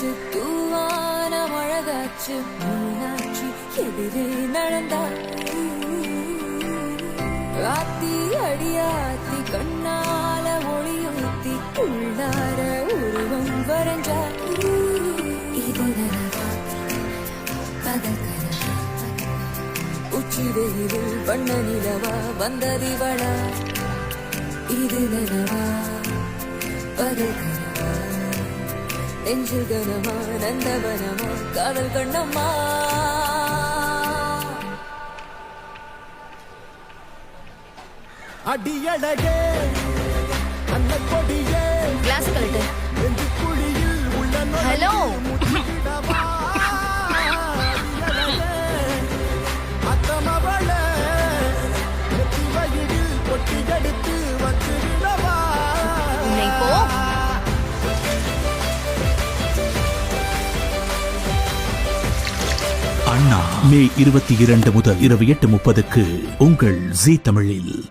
காற்று தூவான மழகாற்று மீனாட்சி எதிரே நடந்தார். ஆத்தி அடியாத்தி கண்ணால ஒளியூத்தி உள்ளார உருவம் வரைஞ்சார். இது நனவா பகல் கனவா உச்சி வெயிலில் வண்ண நிலவா வந்ததிவளா. இது நனவா பகல் கனவா நெஞ்சில் கனமா நந்தவனமா காதல் கண்ணம்மா. அடியழகே அந்த கொடியே கிளாஸ் கழட்டு. நெஞ்சு குழியில் உள்ள ஹலோ அத்தமவள நெத்தி வயிடில் கொட்டி எடுத்து வந்து விடவா. உன்னை போ. அண்ணா மே 22 முதல் இரவு 8:30க்கு உங்கள் ஜீ தமிழில்.